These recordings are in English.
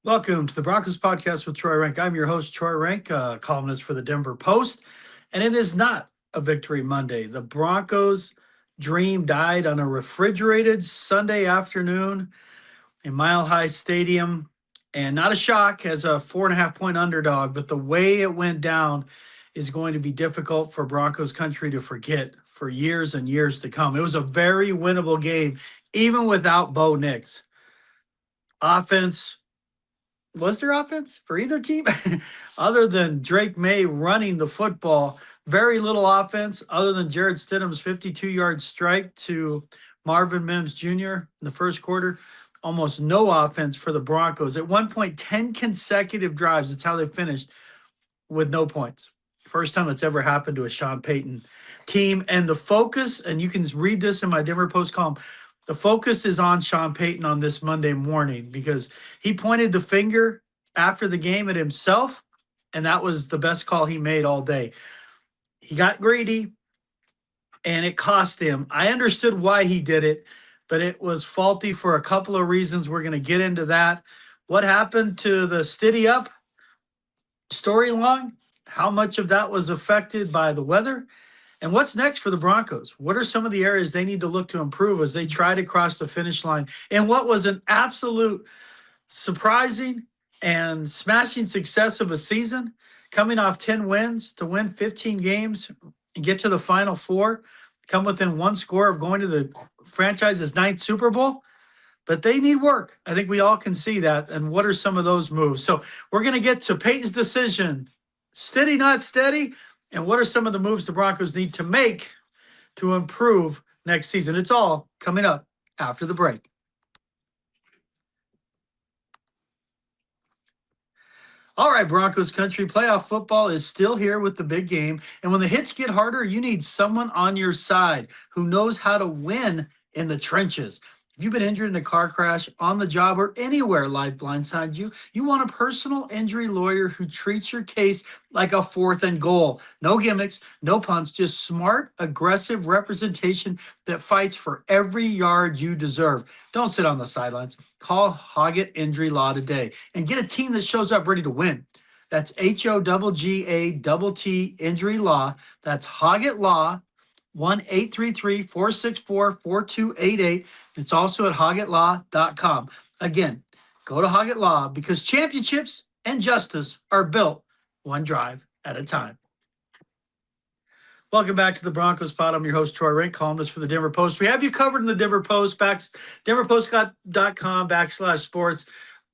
Welcome to the Broncos Podcast with Troy Renck. I'm your host, Troy Renck, columnist for the Denver Post, and it is not a victory Monday. The Broncos' dream died on a refrigerated Sunday afternoon in Mile High Stadium, and not a shock as a 4.5-point underdog, but the way it went down is going to be difficult for Broncos country to forget for years and years to come. It was a very winnable game, even without Bo Nix. Offense. Was there offense for either team? Other than Drake May running the football, very little offense other than Jarrett Stidham's 52-yard strike to Marvin Mims Jr. in the first quarter. Almost no offense for the Broncos. At one point, 10 consecutive drives. That's how they finished with no points. First time that's ever happened to a Sean Payton team. And the focus, and you can read this in my Denver Post column, the focus is on Sean Payton on this Monday morning because he pointed the finger after the game at himself, and that was the best call he made all day. He got greedy, and it cost him. I understood why he did it, but it was faulty for a couple of reasons. We're going to get into that. What happened to the Stiddy Up storyline? How much of that was affected by the weather? And what's next for the Broncos? What are some of the areas they need to look to improve as they try to cross the finish line? And what was an absolute surprising and smashing success of a season, coming off 10 wins to win 15 games and get to the Final Four, come within one score of going to the franchise's 9th Super Bowl. But they need work. I think we all can see that. And what are some of those moves? So we're going to get to Payton's decision, steady, not steady. And what are some of the moves the Broncos need to make to improve next season? It's all coming up after the break. All right, Broncos country, playoff football is still here with the big game. And when the hits get harder, you need someone on your side who knows how to win in the trenches. If you've been injured in a car crash, on the job, or anywhere life blindsided you, you want a personal injury lawyer who treats your case like a 4th and goal. No gimmicks, no punts, just smart, aggressive representation that fights for every yard you deserve. Don't sit on the sidelines. Call Hoggatt Injured Law today and get a team that shows up ready to win. That's HOGGATT Injury Law. That's Hoggatt Law. 1-833-464-4288. It's also at hoggattlaw.com. Again, go to Hoggatt Law because championships and justice are built one drive at a time. Welcome back to the Broncos Pod. I'm your host, Troy Renck, columnist for the Denver Post. We have you covered in the Denver Post, denverpost.com/sports.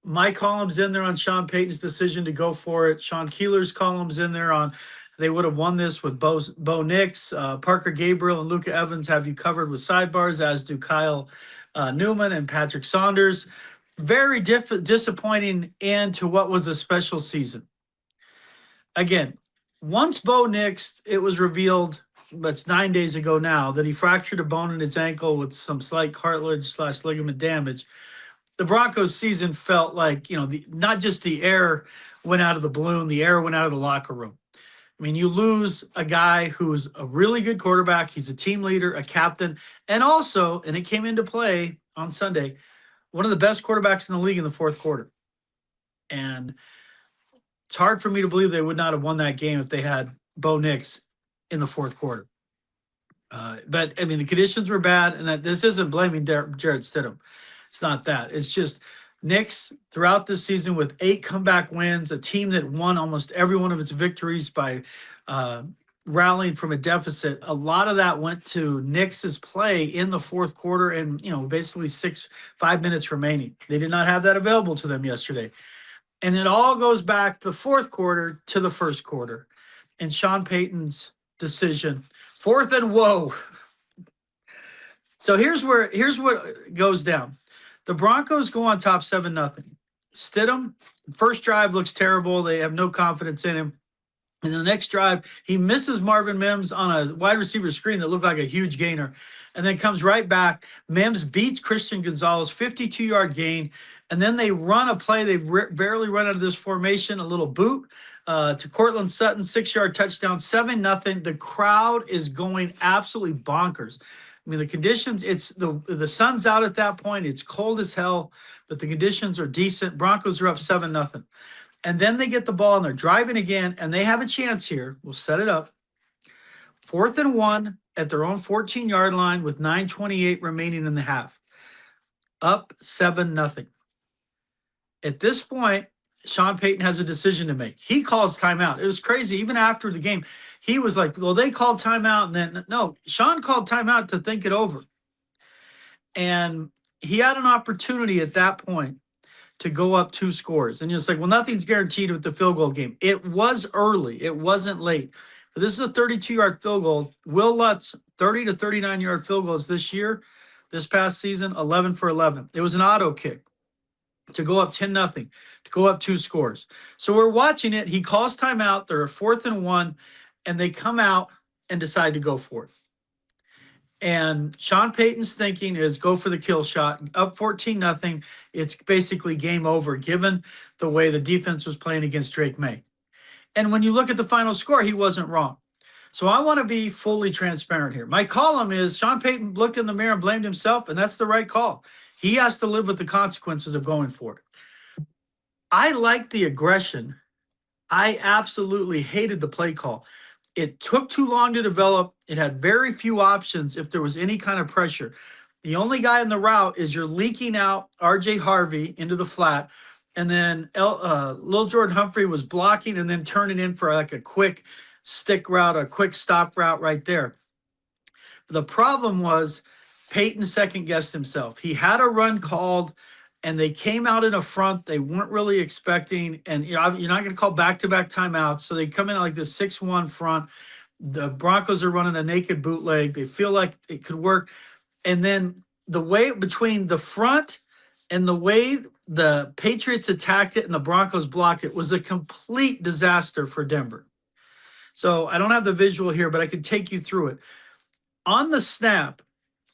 My column's in there on Sean Payton's decision to go for it. Sean Keeler's column's in there on they would have won this with Bo Nix. Parker Gabriel and Luka Evans have you covered with sidebars, as do Kyle Newman and Patrick Saunders. Very disappointing end to what was a special season. Again, once Bo Nix, it was revealed, but it's 9 days ago now, that he fractured a bone in his ankle with some slight cartilage/ligament damage. The Broncos season felt like, not just the air went out of the balloon, the air went out of the locker room. I mean, you lose a guy who's a really good quarterback. He's a team leader, a captain, and also, and it came into play on Sunday, one of the best quarterbacks in the league in the fourth quarter. And it's hard for me to believe they would not have won that game if they had Bo Nix in the fourth quarter. But, I mean, the conditions were bad, and this isn't blaming Jarrett Stidham. It's not that. It's just Nix throughout this season with 8 comeback wins, a team that won almost every one of its victories by rallying from a deficit. A lot of that went to Nix's play in the fourth quarter and, basically 5 minutes remaining. They did not have that available to them yesterday. And it all goes back the fourth quarter to the first quarter. And Sean Payton's decision, 4th and whoa. So here's what goes down. The Broncos go on top 7-0. Stidham, first drive looks terrible. They have no confidence in him. And the next drive, he misses Marvin Mims on a wide receiver screen that looked like a huge gainer, and then comes right back. Mims beats Christian Gonzalez, 52-yard gain, and then they run a play. They've barely run out of this formation, a little boot to Courtland Sutton, 6-yard touchdown, 7-0. The crowd is going absolutely bonkers. I mean, the conditions, it's the sun's out at that point. It's cold as hell, but the conditions are decent. Broncos are up 7-0. And then they get the ball and they're driving again, and they have a chance here. We'll set it up. 4th and 1 at their own 14-yard line with 9:28 remaining in the half. Up 7-0. At this point, Sean Payton has a decision to make. He calls timeout. It was crazy. Even after the game, he was like, well, they called timeout. And then, no, Sean called timeout to think it over. And he had an opportunity at that point to go up 2 scores. And you're just like, well, nothing's guaranteed with the field goal game. It was early. It wasn't late. But this is a 32-yard field goal. Will Lutz, 30 to 39-yard field goals this year, this past season, 11 for 11. It was an auto kick to go up 10-0, to go up 2 scores. So we're watching it. He calls timeout. They're a 4th and 1, and they come out and decide to go for it. And Sean Payton's thinking is go for the kill shot. Up 14-0. It's basically game over, given the way the defense was playing against Drake May. And when you look at the final score, he wasn't wrong. So I want to be fully transparent here. My column is Sean Payton looked in the mirror and blamed himself, and that's the right call. He has to live with the consequences of going for it. I like the aggression. I absolutely hated the play call. It took too long to develop. It had very few options if there was any kind of pressure. The only guy in the route is you're leaking out R.J. Harvey into the flat, and then Lil Jordan Humphrey was blocking and then turning in for like a quick stick route, a quick stop route right there. The problem was Payton second-guessed himself. He had a run called, and they came out in a front they weren't really expecting. And you're not going to call back-to-back timeouts, so they come in like this 6-1 front. The Broncos are running a naked bootleg. They feel like it could work. And then the way between the front and the way the Patriots attacked it and the Broncos blocked it was a complete disaster for Denver. So I don't have the visual here, but I can take you through it. On the snap,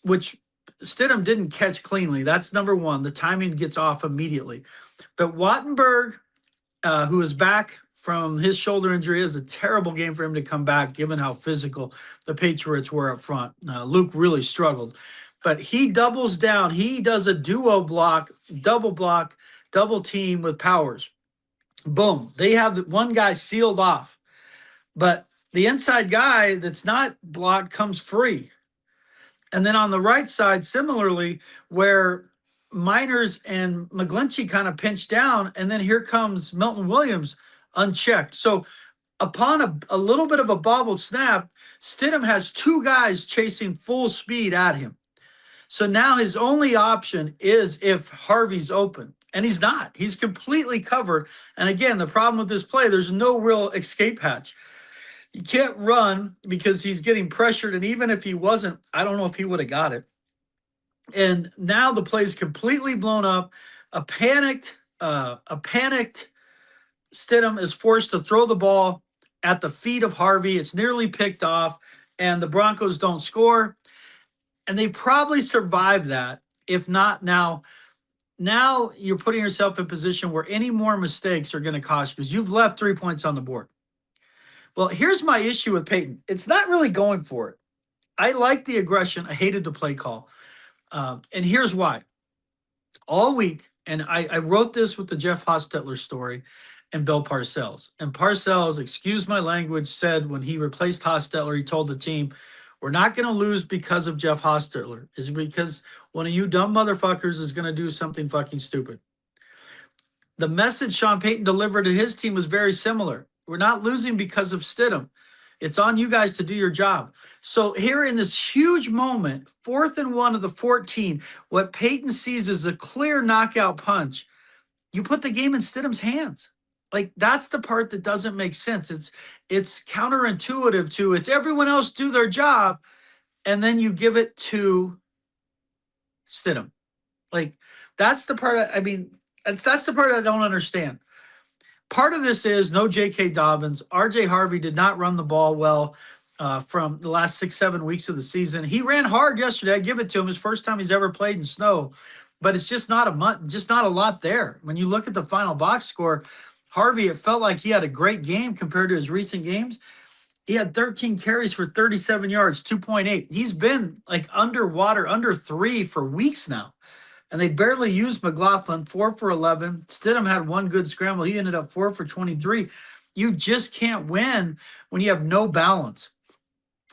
which Stidham didn't catch cleanly, that's number one. The timing gets off immediately. But Wattenberg, who is back from his shoulder injury, it was a terrible game for him to come back, given how physical the Patriots were up front. Luke really struggled. But he doubles down. He does a duo block, double team with Powers. Boom. They have one guy sealed off. But the inside guy that's not blocked comes free. And then on the right side, similarly, where Miners and McGlinchey kind of pinch down, and then here comes Milton Williams unchecked. So upon a little bit of a bobbled snap, Stidham has 2 guys chasing full speed at him. So now his only option is if Harvey's open. And he's not. He's completely covered. And again, the problem with this play, there's no real escape hatch. You can't run because he's getting pressured. And even if he wasn't, I don't know if he would have got it. And now the play's completely blown up. A panicked Stidham is forced to throw the ball at the feet of Harvey. It's nearly picked off, and the Broncos don't score. And they probably survive that. If not now you're putting yourself in a position where any more mistakes are going to cost you because you've left 3 points on the board. Well, here's my issue with Payton. It's not really going for it. I like the aggression. I hated the play call. And here's why. All week, and I wrote this with the Jeff Hostetler story and Bill Parcells. And Parcells, excuse my language, said when he replaced Hostetler, he told the team, we're not going to lose because of Jeff Hostetler. It's because one of you dumb motherfuckers is going to do something fucking stupid. The message Sean Payton delivered to his team was very similar. We're not losing because of Stidham. It's on you guys to do your job. So here in this huge moment, 4th and 1 of the 14, what Payton sees is a clear knockout punch. You put the game in Stidham's hands. Like, that's the part that doesn't make sense. It's counterintuitive to it's everyone else do their job, and then you give it to Stidham. Like, that's the part. That's the part I don't understand. Part of this is no J.K. Dobbins. R.J. Harvey did not run the ball well from the last 6-7 weeks of the season. He ran hard yesterday. I give it to him. His first time he's ever played in snow, but it's just not a lot there. When you look at the final box score, Harvey, it felt like he had a great game compared to his recent games. He had 13 carries for 37 yards, 2.8. He's been like underwater, under 3 for weeks now. And they barely used McLaughlin, 4 for 11. Stidham had one good scramble. He ended up 4 for 23. You just can't win when you have no balance.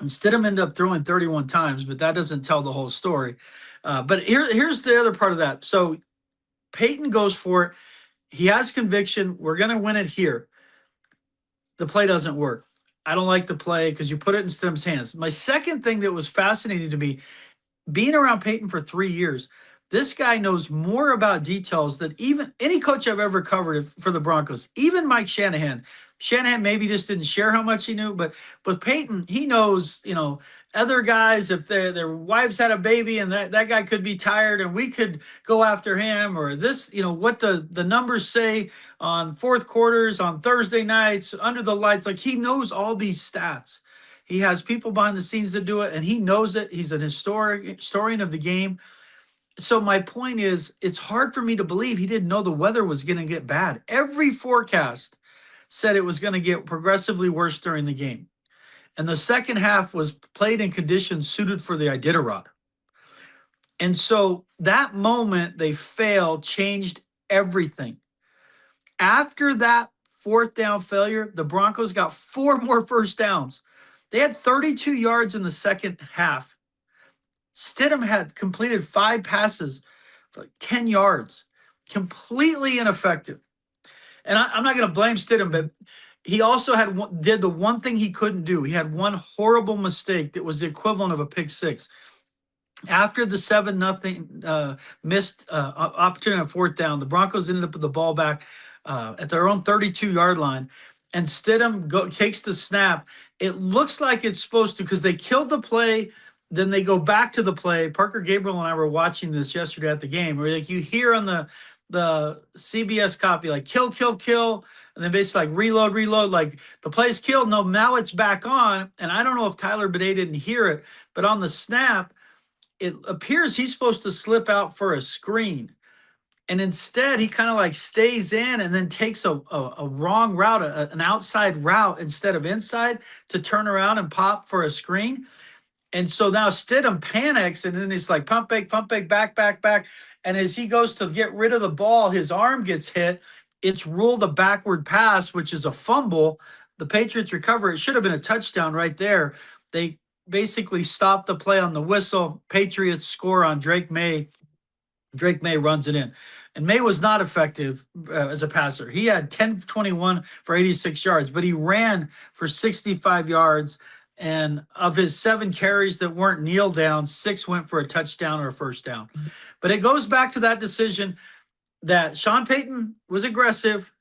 And Stidham ended up throwing 31 times, but that doesn't tell the whole story. But here's the other part of that. So Payton goes for it. He has conviction. We're going to win it here. The play doesn't work. I don't like the play because you put it in Stidham's hands. My second thing that was fascinating to me, being around Payton for 3 years, this guy knows more about details than even any coach I've ever covered for the Broncos, even Mike Shanahan. Shanahan maybe just didn't share how much he knew, but with Payton, he knows, other guys, if their wives had a baby and that guy could be tired and we could go after him, or this, what the numbers say on fourth quarters, on Thursday nights, under the lights. Like, he knows all these stats. He has people behind the scenes that do it, and he knows it. He's an historian of the game. So my point is, it's hard for me to believe he didn't know the weather was going to get bad. Every forecast said it was going to get progressively worse during the game. And the second half was played in conditions suited for the Iditarod. And so that moment they failed changed everything. After that fourth down failure, the Broncos got 4 more first downs. They had 32 yards in the second half. Stidham had completed 5 passes for like 10 yards. Completely ineffective. And I'm not going to blame Stidham, but he also did the one thing he couldn't do. He had one horrible mistake that was the equivalent of a pick 6. After the 7-0 missed opportunity on fourth down, the Broncos ended up with the ball back at their own 32-yard line, and Stidham takes the snap. It looks like it's supposed to, because they killed the play. Then they go back to the play. Parker Gabriel and I were watching this yesterday at the game, where like you hear on the CBS copy, like kill, and then basically like reload, like the play's killed. No, now it's back on. And I don't know if Tyler Bidet didn't hear it, but on the snap, it appears he's supposed to slip out for a screen. And instead, he kind of like stays in and then takes a wrong route, an outside route instead of inside, to turn around and pop for a screen. And so now Stidham panics, and then he's like pump fake, back. And as he goes to get rid of the ball, his arm gets hit. It's ruled a backward pass, which is a fumble. The Patriots recover. It should have been a touchdown right there. They basically stop the play on the whistle. Patriots score on Drake May. Drake May runs it in. And May was not effective as a passer. He had 10-21 for 86 yards, but he ran for 65 yards. And of his 7 carries that weren't kneel down, 6 went for a touchdown or a first down. But it goes back to that decision that Sean Payton was aggressive,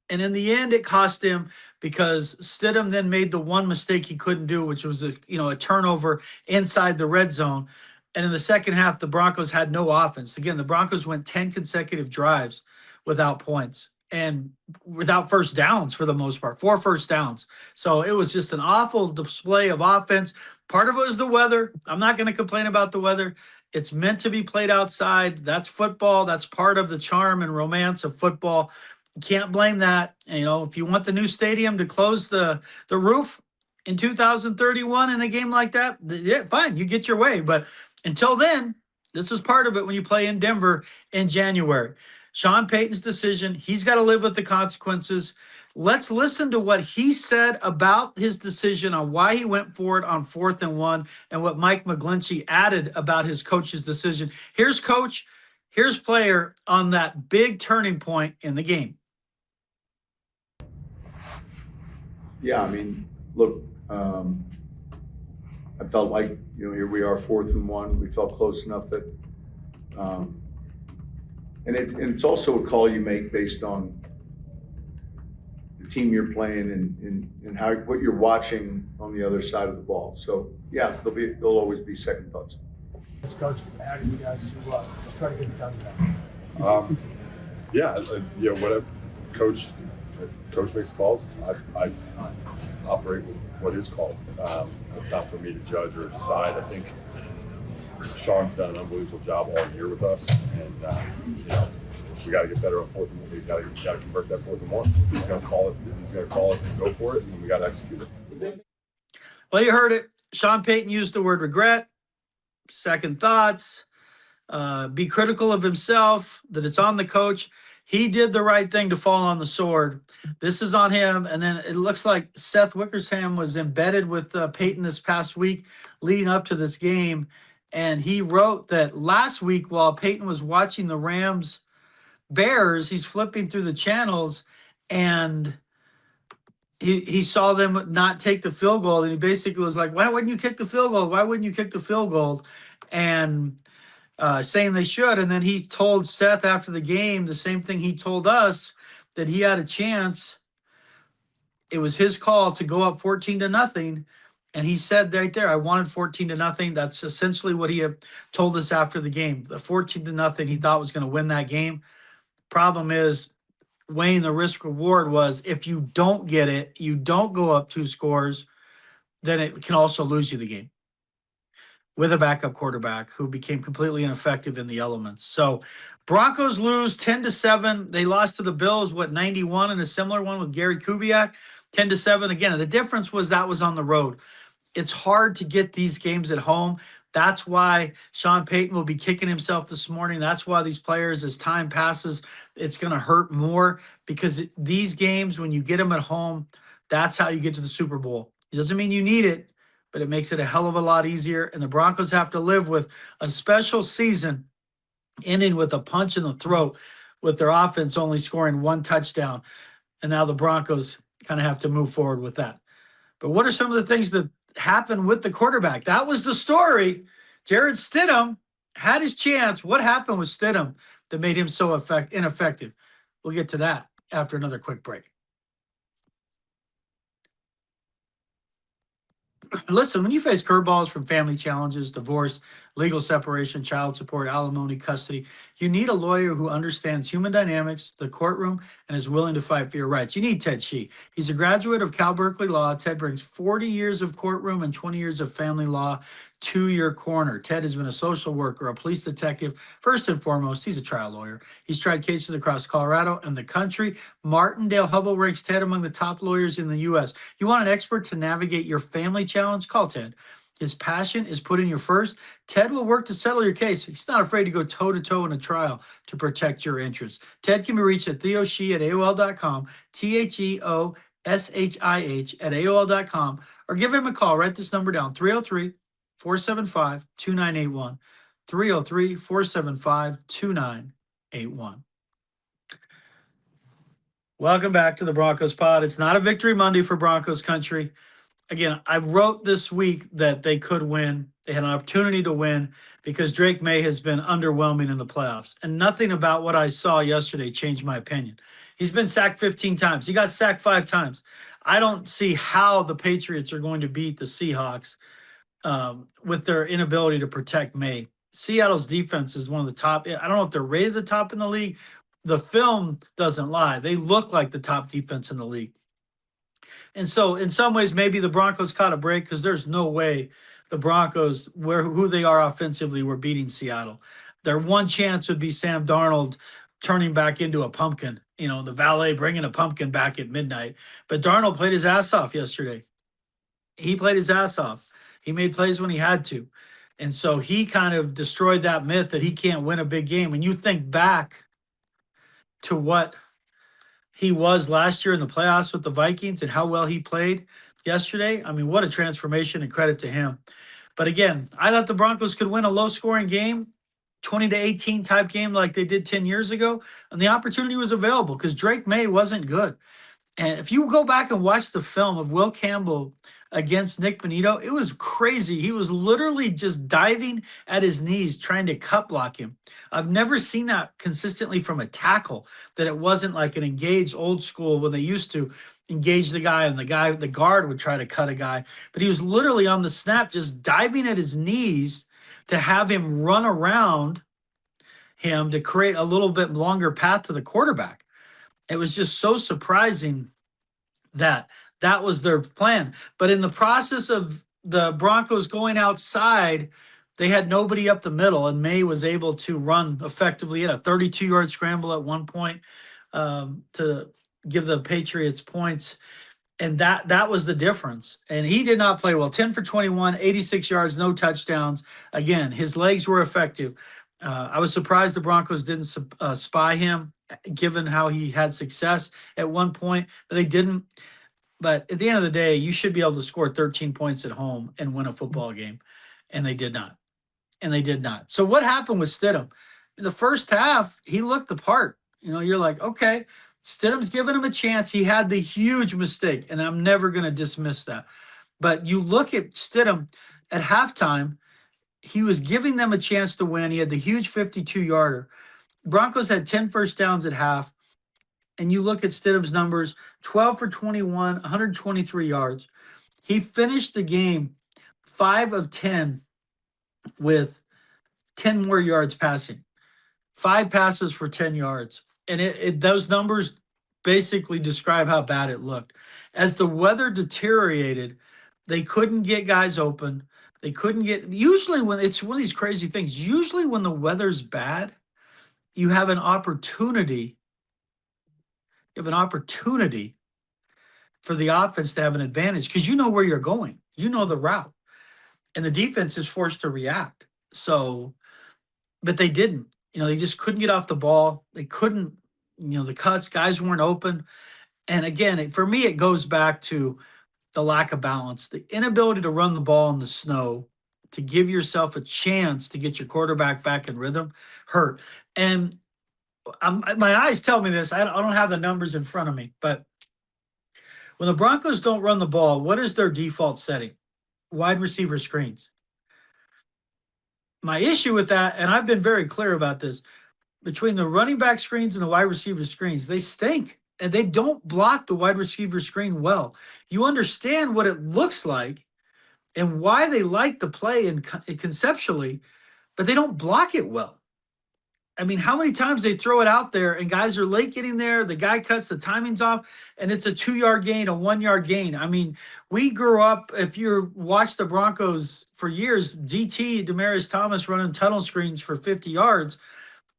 and in the end it cost him, because Stidham then made the one mistake he couldn't do, which was a turnover inside the red zone. And in the second half, the Broncos had no offense. Again, the Broncos went 10 consecutive drives without points and without first downs for the most part, 4 first downs. So it was just an awful display of offense. Part of it was the weather. I'm not going to complain about the weather. It's meant to be played outside. That's football. That's part of the charm and romance of football. You can't blame that. And, if you want the new stadium to close the roof in 2031 in a game like that, yeah, fine, you get your way. But until then, this is part of it when you play in Denver in January. Sean Payton's decision, he's got to live with the consequences. Let's listen to what he said about his decision on why he went for it on 4th and 1, and what Mike McGlinchey added about his coach's decision. Here's coach, here's player on that big turning point in the game. Yeah, I mean, look, I felt like, here we are, 4th and 1. We felt close enough that, and it's also a call you make based on the team you're playing and what you're watching on the other side of the ball. So yeah, there'll always be second thoughts. As coach, how do you guys just try to get it done today? Whatever coach makes calls, I operate with what is called. It's not for me to judge or decide. I think Sean's done an unbelievable job all year with us, and we got to get better on 4th and 1. We got to convert that 4th and 1. He's going to call it. He's going to call it and go for it, and we got to execute it. Well, you heard it. Sean Payton used the word regret, second thoughts, be critical of himself, that it's on the coach. He did the right thing to fall on the sword. This is on him. And then it looks like Seth Wickersham was embedded with Peyton this past week leading up to this game. And he wrote that last week while Peyton was watching the Rams Bears, he's flipping through the channels and he saw them not take the field goal. And he basically was like, why wouldn't you kick the field goal? Why wouldn't you kick the field goal? And saying they should. And then he told Seth after the game the same thing he told us, that he had a chance. It was his call to go up 14-0. And he said right there, I wanted 14-0. That's essentially what he had told us after the game. The 14-0 he thought was going to win that game. Problem is, weighing the risk reward was if you don't get it, you don't go up 2 scores, then it can also lose you the game with a backup quarterback who became completely ineffective in the elements. So Broncos lose 10-7. They lost to the Bills, 91, in a similar one with Gary Kubiak, 10-7. Again, the difference was that was on the road. It's hard to get these games at home. That's why Sean Payton will be kicking himself this morning. That's why these players, as time passes, it's going to hurt more, because these games, when you get them at home, that's how you get to the Super Bowl. It doesn't mean you need it, but it makes it a hell of a lot easier. And the Broncos have to live with a special season ending with a punch in the throat, with their offense only scoring 1 touchdown. And now the Broncos kind of have to move forward with that. But what are some of the things that happened with the quarterback? That was the story. Jarrett Stidham had his chance. What happened with Stidham that made him so ineffective? We'll get to that after another quick break. Listen, when you face curveballs from family challenges, divorce, legal separation, child support, alimony, custody, you need a lawyer who understands human dynamics, the courtroom, and is willing to fight for your rights. You need Ted Shih. He's a graduate of Cal Berkeley Law. Ted brings 40 years of courtroom and 20 years of family law to your corner. Ted has been a social worker, a police detective. First and foremost, he's a trial lawyer. He's tried cases across Colorado and the country. Martindale-Hubbell ranks Ted among the top lawyers in the U.S. You want an expert to navigate your family challenge? Call Ted. His passion is putting you first. Ted will work to settle your case. He's not afraid to go toe-to-toe in a trial to protect your interests. Ted can be reached at theoshih@aol.com, TheoShih@aol.com, or give him a call. Write this number down, 303-475-2981, 303-475-2981. Welcome back to the Broncos Pod. It's not a victory Monday for Broncos country. Again, I wrote this week that they could win. They had an opportunity to win because Drake May has been underwhelming in the playoffs. And nothing about what I saw yesterday changed my opinion. He's been sacked 15 times. He got sacked 5 times. I don't see how the Patriots are going to beat the Seahawks with their inability to protect May. Seattle's defense is one of the top. I don't know if they're rated the top in the league. The film doesn't lie. They look like the top defense in the league. And so in some ways, maybe the Broncos caught a break, because there's no way the Broncos, who they are offensively, were beating Seattle. Their one chance would be Sam Darnold turning back into a pumpkin, the valet bringing a pumpkin back at midnight. But Darnold played his ass off yesterday. He played his ass off. He made plays when he had to. And so he kind of destroyed that myth that he can't win a big game. When you think back to what he was last year in the playoffs with the Vikings and how well he played yesterday, I mean, what a transformation, and credit to him. But again, I thought the Broncos could win a low-scoring game, 20-18 type game like they did 10 years ago, and the opportunity was available because Drake May wasn't good. And if you go back and watch the film of Will Campbell against Nick Bonito, it was crazy. He was literally just diving at his knees trying to cut block him. I've never seen that consistently from a tackle, that it wasn't like an engaged old school when they used to engage the guy and the guard would try to cut a guy. But he was literally on the snap just diving at his knees to have him run around him to create a little bit longer path to the quarterback. It was just so surprising that that was their plan. But in the process of the Broncos going outside, they had nobody up the middle, and May was able to run effectively. He had a 32-yard scramble at one point to give the Patriots points. And that was the difference. And he did not play well. 10 for 21, 86 yards, no touchdowns. Again, his legs were effective. I was surprised the Broncos didn't spy him, given how he had success at one point. But they didn't. But at the end of the day, you should be able to score 13 points at home and win a football game. And they did not. And they did not. So what happened with Stidham? In the first half, he looked the part. You're like, okay, Stidham's giving him a chance. He had the huge mistake, and I'm never going to dismiss that. But you look at Stidham at halftime, he was giving them a chance to win. He had the huge 52-yarder. Broncos had 10 first downs at half, and you look at Stidham's numbers, 12 for 21, 123 yards. He finished the game 5 of 10 with 10 more yards passing. 5 passes for 10 yards. And those numbers basically describe how bad it looked. As the weather deteriorated, they couldn't get guys open. They couldn't get, usually when it's one of these crazy things, usually when the weather's bad, you have an opportunity. You have an opportunity for the offense to have an advantage because you know where you're going. You know the route. And the defense is forced to react. So, but they didn't. They just couldn't get off the ball. They couldn't, the cuts, guys weren't open. And again, for me, it goes back to the lack of balance, the inability to run the ball in the snow, to give yourself a chance to get your quarterback back in rhythm, hurt. And my eyes tell me this. I don't have the numbers in front of me, but when the Broncos don't run the ball, what is their default setting? Wide receiver screens. My issue with that, and I've been very clear about this, between the running back screens and the wide receiver screens, they stink, and they don't block the wide receiver screen well. You understand what it looks like and why they like the play and conceptually, but they don't block it well. I mean, how many times they throw it out there and guys are late getting there, the guy cuts, the timing's off, and it's a 2-yard gain, a 1-yard gain. I mean, we grew up, if you watch the Broncos for years, DT, Demaryius Thomas running tunnel screens for 50 yards.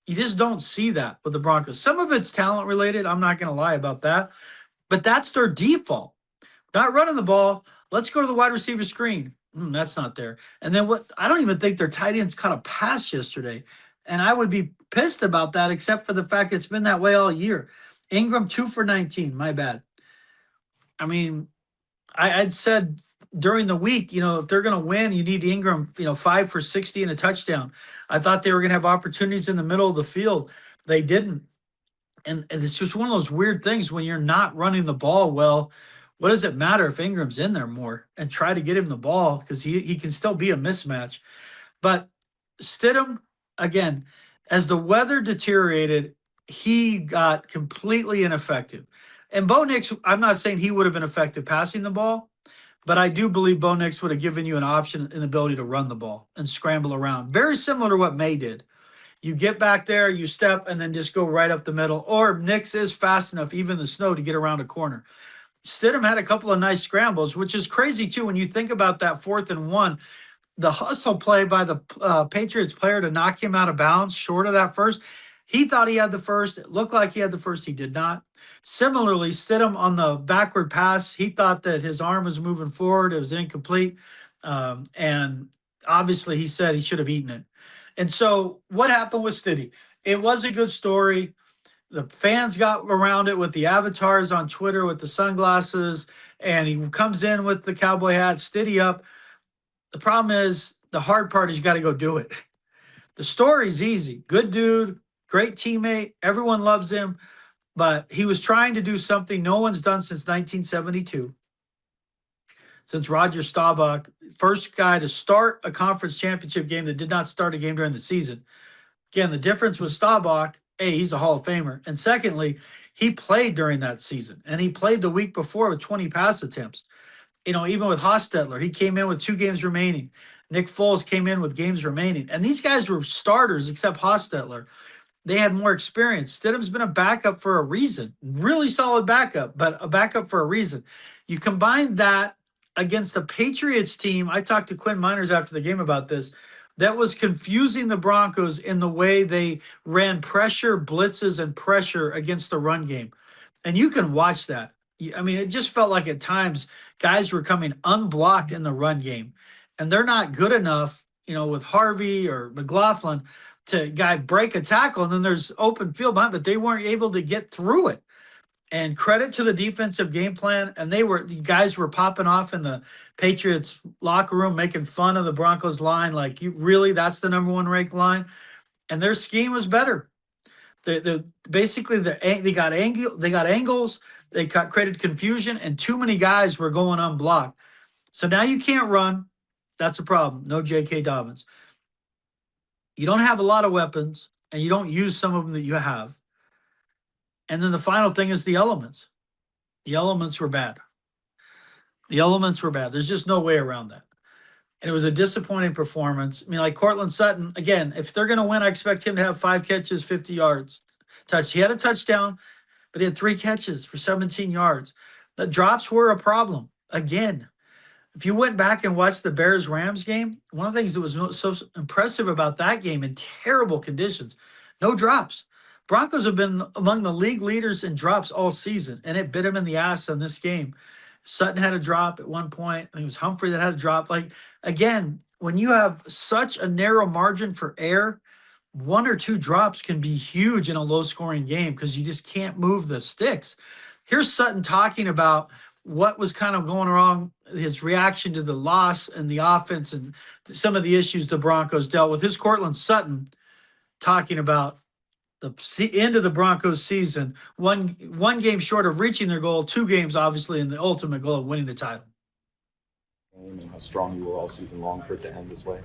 You just don't see that with the Broncos. Some of it's talent related. I'm not going to lie about that. But that's their default. Not running the ball. Let's go to the wide receiver screen. That's not there. And then I don't even think their tight ends caught a pass yesterday. And I would be pissed about that, except for the fact it's been that way all year. Ingram, 2 for 19. My bad. I mean, I'd said during the week, if they're going to win, you need Ingram, 5 for 60 and a touchdown. I thought they were going to have opportunities in the middle of the field. They didn't. And it's just one of those weird things when you're not running the ball well. What does it matter if Ingram's in there more and try to get him the ball because he can still be a mismatch. But Stidham, again, as the weather deteriorated, he got completely ineffective. And Bo Nix, I'm not saying he would have been effective passing the ball, but I do believe Bo Nix would have given you an option and the ability to run the ball and scramble around. Very similar to what May did. You get back there, you step, and then just go right up the middle. Or Nix is fast enough, even in the snow, to get around a corner. Stidham had a couple of nice scrambles, which is crazy, too, when you think about that 4th and 1. The hustle play by the Patriots player to knock him out of bounds short of that first. He thought he had the first. It looked like he had the first. He did not. Similarly, Stidham on the backward pass, he thought that his arm was moving forward. It was incomplete. And obviously he said he should have eaten it. And so what happened with Stiddy? It was a good story. The fans got around it with the avatars on Twitter with the sunglasses, and he comes in with the cowboy hat, Stiddy up. The problem is the hard part is you got to go do it. The story's easy. Good dude, great teammate. Everyone loves him. But he was trying to do something no one's done since 1972. Since Roger Staubach, first guy to start a conference championship game that did not start a game during the season. Again, the difference with Staubach, A, he's a Hall of Famer. And secondly, he played during that season. And he played the week before with 20 pass attempts. Even with Hostetler, he came in with 2 games remaining. Nick Foles came in with games remaining. And these guys were starters except Hostetler. They had more experience. Stidham's been a backup for a reason. Really solid backup, but a backup for a reason. You combine that against the Patriots team. I talked to Quinn Miners after the game about this. That was confusing the Broncos in the way they ran pressure, blitzes, and pressure against the run game. And you can watch that. I mean, it just felt like at times guys were coming unblocked in the run game, and they're not good enough, with Harvey or McLaughlin to guy break a tackle, and then there's open field behind, but they weren't able to get through it. And credit to the defensive game plan, and the guys were popping off in the Patriots locker room making fun of the Broncos line, like that's the number one ranked line, and their scheme was better. They got angles, they created confusion, and too many guys were going unblocked. So now you can't run. That's a problem. No J.K. Dobbins. You don't have a lot of weapons, and you don't use some of them that you have. And then the final thing is the elements. The elements were bad. There's just no way around that. And it was a disappointing performance. I mean, like Courtland Sutton, again, if they're going to win, I expect him to have 5 catches, 50 yards. He had a touchdown, but he had 3 catches for 17 yards. The drops were a problem. Again, if you went back and watched the Bears-Rams game, one of the things that was so impressive about that game in terrible conditions, no drops. Broncos have been among the league leaders in drops all season, and it bit him in the ass in this game. Sutton had a drop at one point. I think it was Humphrey that had a drop. Like, again, when you have such a narrow margin for error, 1 or 2 drops can be huge in a low-scoring game because you just can't move the sticks. Here's Sutton talking about what was kind of going wrong, his reaction to the loss and the offense and some of the issues the Broncos dealt with. Here's Courtland Sutton talking about the end of the Broncos season, one game short of reaching their goal, 2 games, obviously, and the ultimate goal of winning the title. And how strong you were all season long for it to end this way?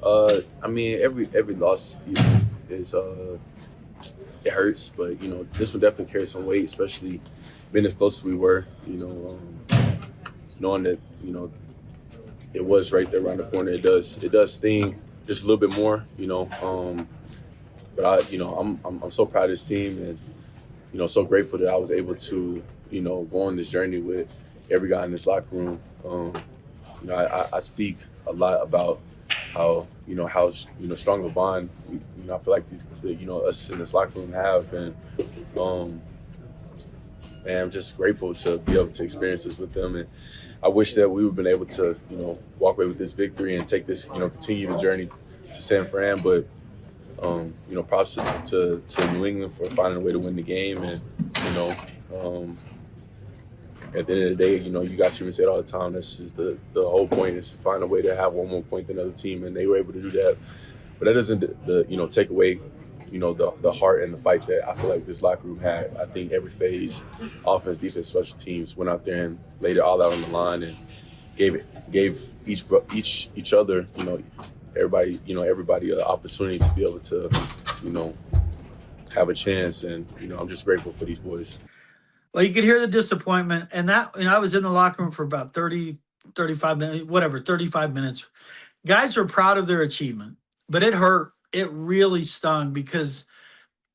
I mean, every loss is it hurts, but this one definitely carries some weight, especially being as close as we were. Knowing that it was right there around the corner. It does sting just a little bit more. But I'm so proud of this team, and so grateful that I was able to go on this journey with every guy in this locker room. I speak a lot about how strong of a bond I feel like us in this locker room have, and I'm just grateful to be able to experience this with them. And I wish that we would have been able to walk away with this victory and take this continue the journey to San Fran, but. Props to New England for finding a way to win the game, and at the end of the day, you guys hear me say it all the time. This is the whole point is to find a way to have one more point than the other team, and they were able to do that. But that doesn't take away the heart and the fight that I feel like this locker room had. I think every phase, offense, defense, special teams, went out there and laid it all out on the line and gave each other everybody an opportunity to be able to, have a chance. And, I'm just grateful for these boys. Well, you could hear the disappointment. And that, I was in the locker room for about 30, 35 minutes, 35 minutes. Guys are proud of their achievement, but it hurt. It really stung because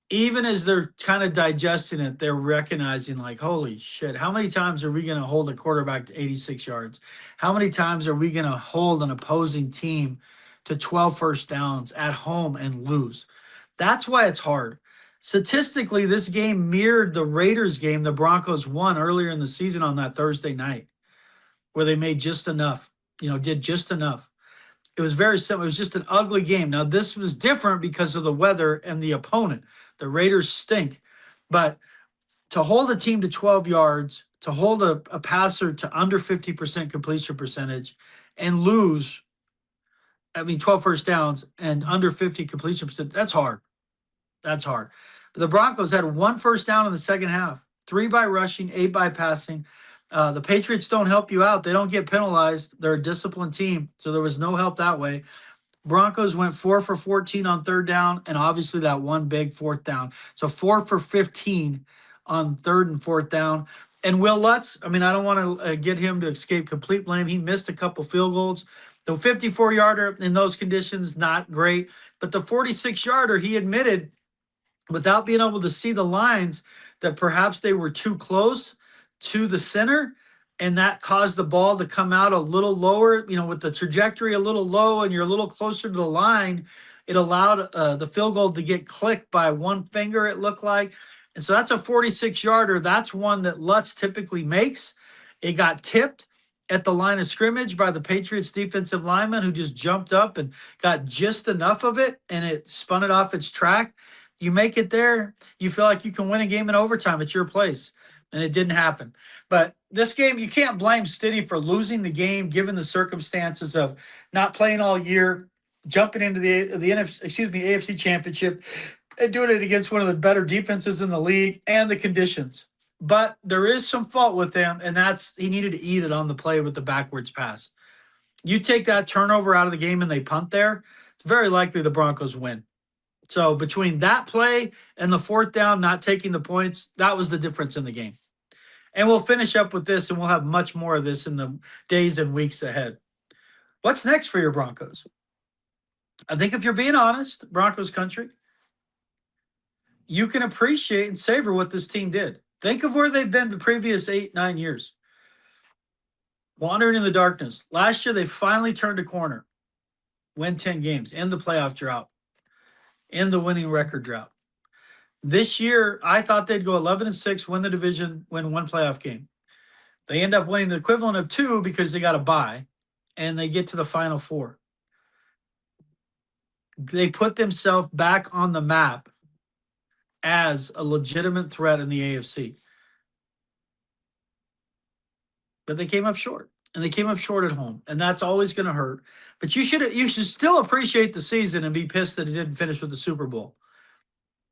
even as they're kind of digesting it, they're recognizing like, holy shit, how many times are we going to hold a quarterback to 86 yards? How many times are we going to hold an opposing team to 12 first downs at home and lose? That's why it's hard. Statistically, this game mirrored the Raiders game the Broncos won earlier in the season on that Thursday night, where they made just enough, did just enough. It was very simple. It was just an ugly game. Now, this was different because of the weather and the opponent. The Raiders stink. But to hold a team to 12 yards, to hold a passer to under 50% completion percentage and lose, 12 first downs and under 50 completion percent, that's hard. That's hard. But the Broncos had 1 first down in the second half, 3 by rushing, 8 by passing. The Patriots don't help you out. They don't get penalized. They're a disciplined team, so there was no help that way. Broncos went 4 for 14 on 3rd down, and obviously that one big 4th down. So 4 for 15 on 3rd and 4th down. And Will Lutz, I don't want to get him to escape complete blame. He missed a couple field goals. The 54-yarder in those conditions, not great. But the 46-yarder, he admitted, without being able to see the lines, that perhaps they were too close to the center, and that caused the ball to come out a little lower, with the trajectory a little low and you're a little closer to the line. It allowed the field goal to get clicked by one finger, it looked like. And so that's a 46-yarder. That's one that Lutz typically makes. It got tipped at the line of scrimmage by the Patriots defensive lineman who just jumped up and got just enough of it, and it spun it off its track. You make it there, you feel like you can win a game in overtime at your place, and it didn't happen. But this game, you can't blame Stiddy for losing the game given the circumstances of not playing all year, jumping into the AFC Championship, and doing it against one of the better defenses in the league and the conditions. But there is some fault with him, and that's he needed to eat it on the play with the backwards pass. You take that turnover out of the game and they punt there, it's very likely the Broncos win. So between that play and the fourth down, not taking the points, that was the difference in the game. And we'll finish up with this, and we'll have much more of this in the days and weeks ahead. What's next for your Broncos? I think if you're being honest, Broncos country, you can appreciate and savor what this team did. Think of where they've been the previous 8-9 years. Wandering in the darkness. Last year, they finally turned a corner. Win 10 games. End the playoff drought. End the winning record drought. This year, I thought they'd go 11-6, win the division, win one playoff game. They end up winning the equivalent of 2 because they got a bye, and they get to the Final Four. They put themselves back on the map as a legitimate threat in the AFC. But they came up short, and they came up short at home, and that's always going to hurt. But you should still appreciate the season and be pissed that it didn't finish with the Super Bowl.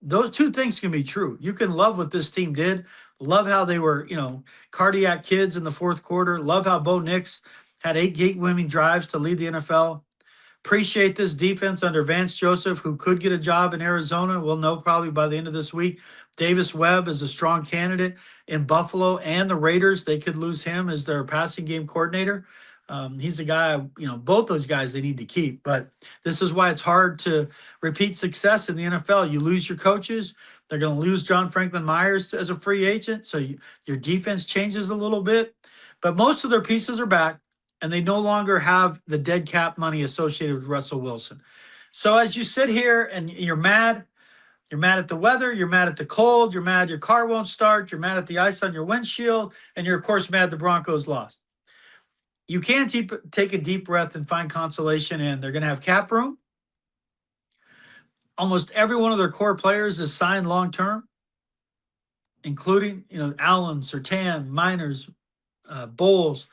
Those two things can be true. You can love what this team did, love how they were, cardiac kids in the fourth quarter, love how Bo Nix had 8 game-winning drives to lead the NFL. Appreciate this defense under Vance Joseph, who could get a job in Arizona. We'll know probably by the end of this week. Davis Webb is a strong candidate in Buffalo and the Raiders. They could lose him as their passing game coordinator. He's a guy, both those guys they need to keep. But this is why it's hard to repeat success in the NFL. You lose your coaches. They're going to lose John Franklin Myers as a free agent. So your defense changes a little bit. But most of their pieces are back, and they no longer have the dead cap money associated with Russell Wilson. So as you sit here and you're mad at the weather, you're mad at the cold, you're mad your car won't start, you're mad at the ice on your windshield, and you're, of course, mad the Broncos lost. You can take a deep breath and find consolation in they're going to have cap room. Almost every one of their core players is signed long-term, including, Allen, Surtain, Miners, Bowles,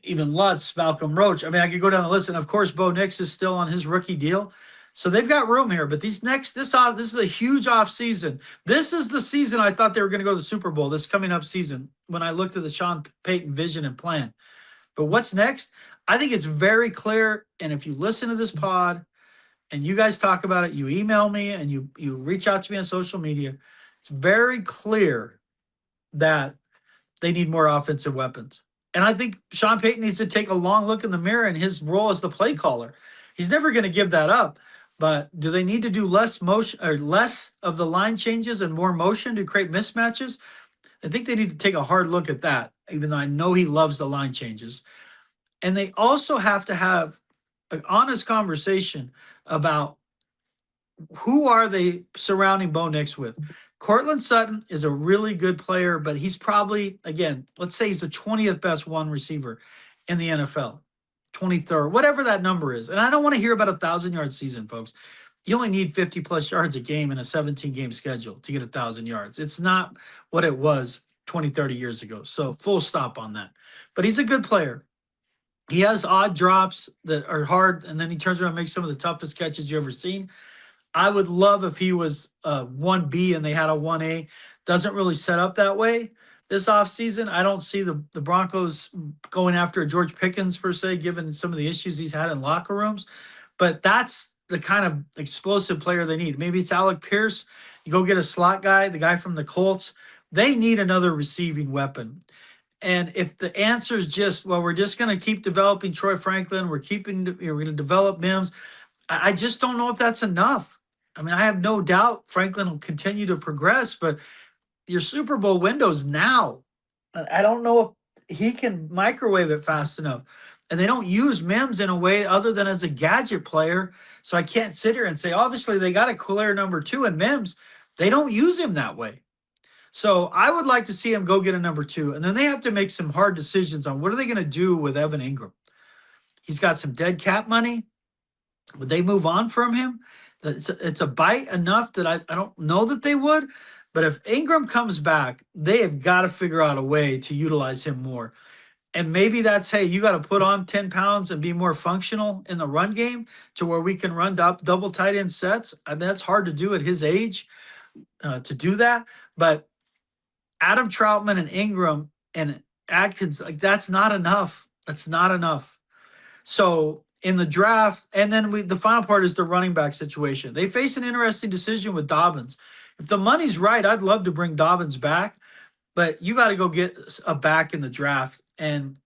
even Lutz, Malcolm Roach. I mean, I could go down the list, and of course, Bo Nix is still on his rookie deal, so they've got room here. But this is a huge off season. This is the season I thought they were going to go to the Super Bowl. This coming up season, when I looked at the Sean Payton vision and plan. But what's next? I think it's very clear. And if you listen to this pod, and you guys talk about it, you email me and you reach out to me on social media. It's very clear that they need more offensive weapons. And I think Sean Payton needs to take a long look in the mirror in his role as the play caller. He's never going to give that up. But do they need to do less motion or less of the line changes and more motion to create mismatches? I think they need to take a hard look at that, even though I know he loves the line changes. And they also have to have an honest conversation about who are they surrounding Bo Nix with. Courtland Sutton is a really good player, but he's probably, again, let's say he's the 20th best one receiver in the NFL, 23rd, whatever that number is. And I don't want to hear about a 1,000-yard season, folks. You only need 50-plus yards a game in a 17-game schedule to get 1,000 yards. It's not what it was 20, 30 years ago. So full stop on that. But he's a good player. He has odd drops that are hard, and then he turns around and makes some of the toughest catches you've ever seen. I would love if he was 1B and they had a 1A. Doesn't really set up that way this offseason. I don't see the Broncos going after George Pickens, per se, given some of the issues he's had in locker rooms. But that's the kind of explosive player they need. Maybe it's Alec Pierce. You go get a slot guy, the guy from the Colts. They need another receiving weapon. And if the answer is just, well, we're just going to keep developing Troy Franklin, we're going to develop Mims, I just don't know if that's enough. I mean, I have no doubt Franklin will continue to progress, but your Super Bowl window's now. I don't know if he can microwave it fast enough. And they don't use Mims in a way other than as a gadget player. So I can't sit here and say, obviously, they got a clear number 2 in Mims. They don't use him that way. So I would like to see him go get a number 2. And then they have to make some hard decisions on what are they going to do with Evan Ingram. He's got some dead cap money. Would they move on from him? It's a bite enough that I don't know that they would. But if Ingram comes back, they have got to figure out a way to utilize him more. And maybe that's, hey, you got to put on 10 pounds and be more functional in the run game to where we can run double tight end sets. I mean, that's hard to do at his age to do that. But Adam Troutman and Ingram and Atkins, like that's not enough. That's not enough. So in the draft, and then the final part is the running back situation. They face an interesting decision with Dobbins. If the money's right, I'd love to bring Dobbins back, but you got to go get a back in the draft. And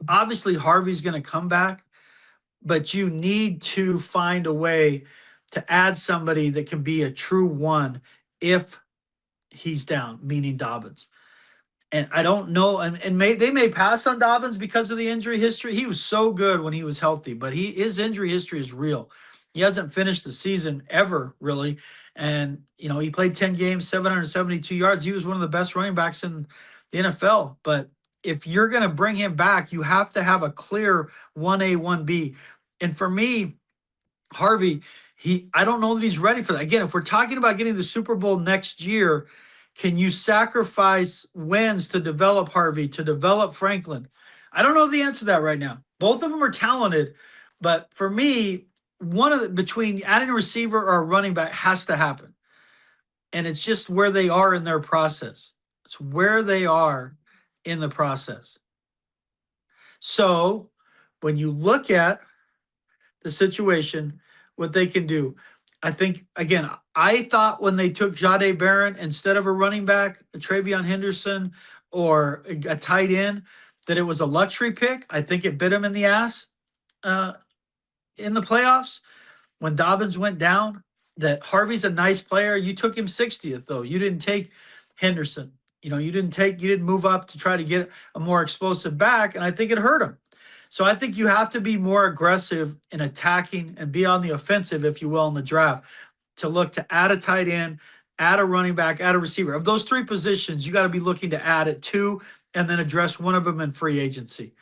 obviously Harvey's going to come back, but you need to find a way to add somebody that can be a true one if he's down, meaning Dobbins. And I don't know, and they may pass on Dobbins because of the injury history. He was so good when he was healthy, but his injury history is real. He hasn't finished the season ever, really. And, he played 10 games, 772 yards. He was one of the best running backs in the NFL. But if you're going to bring him back, you have to have a clear 1A, 1B. And for me, Harvey, I don't know that he's ready for that. Again, if we're talking about getting the Super Bowl next year, can you sacrifice wins to develop Harvey, to develop Franklin? I don't know the answer to that right now. Both of them are talented, but for me, between adding a receiver or a running back has to happen. And it's just where they are in their process. It's where they are in the process. So when you look at the situation, what they can do, I think, again, I thought when they took Jahdae Barron instead of a running back, a Travion Henderson, or a tight end, that it was a luxury pick. I think it bit him in the ass in the playoffs when Dobbins went down. That Harvey's a nice player. You took him 60th, though. You didn't take Henderson. You didn't move up to try to get a more explosive back, and I think it hurt him. So I think you have to be more aggressive in attacking and be on the offensive, if you will, in the draft to look to add a tight end, add a running back, add a receiver. Of those 3 positions, you got to be looking to add it 2 and then address one of them in free agency.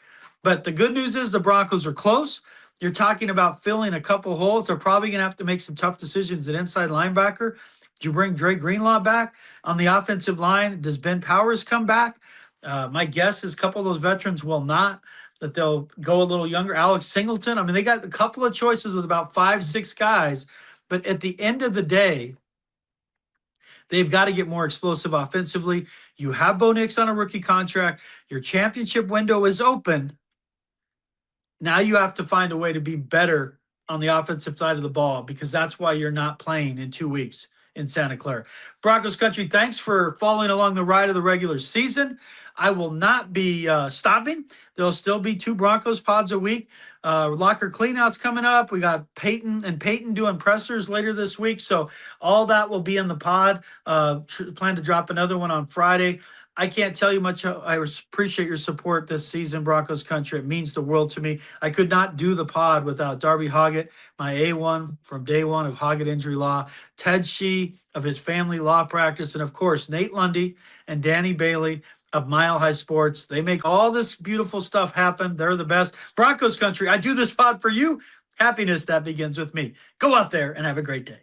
But the good news is the Broncos are close. You're talking about filling a couple holes. They're probably going to have to make some tough decisions at inside linebacker. Do you bring Dre Greenlaw back? On the offensive line, does Ben Powers come back? My guess is a couple of those veterans will not, that they'll go a little younger. Alex Singleton. I mean, they got a couple of choices with about 5-6 guys. But at the end of the day, they've got to get more explosive offensively. You have Bo Nix on a rookie contract. Your championship window is open. Now you have to find a way to be better on the offensive side of the ball, because that's why you're not playing in 2 weeks in Santa Clara. Broncos country, thanks for following along the ride of the regular season. I will not be stopping. There'll still be 2 Broncos pods a week. Locker cleanouts coming up. We got Payton doing pressers later this week. So all that will be in the pod. Plan to drop another one on Friday. I can't tell you much. I appreciate your support this season, Broncos country. It means the world to me. I could not do the pod without Darby Hoggatt, my A1 from day one of Hoggatt Injured Law, Ted Shih of his family law practice, and of course, Nate Lundy and Danny Bailey of Mile High Sports. They make all this beautiful stuff happen. They're the best. Broncos country, I do this pod for you. Happiness that begins with me. Go out there and have a great day.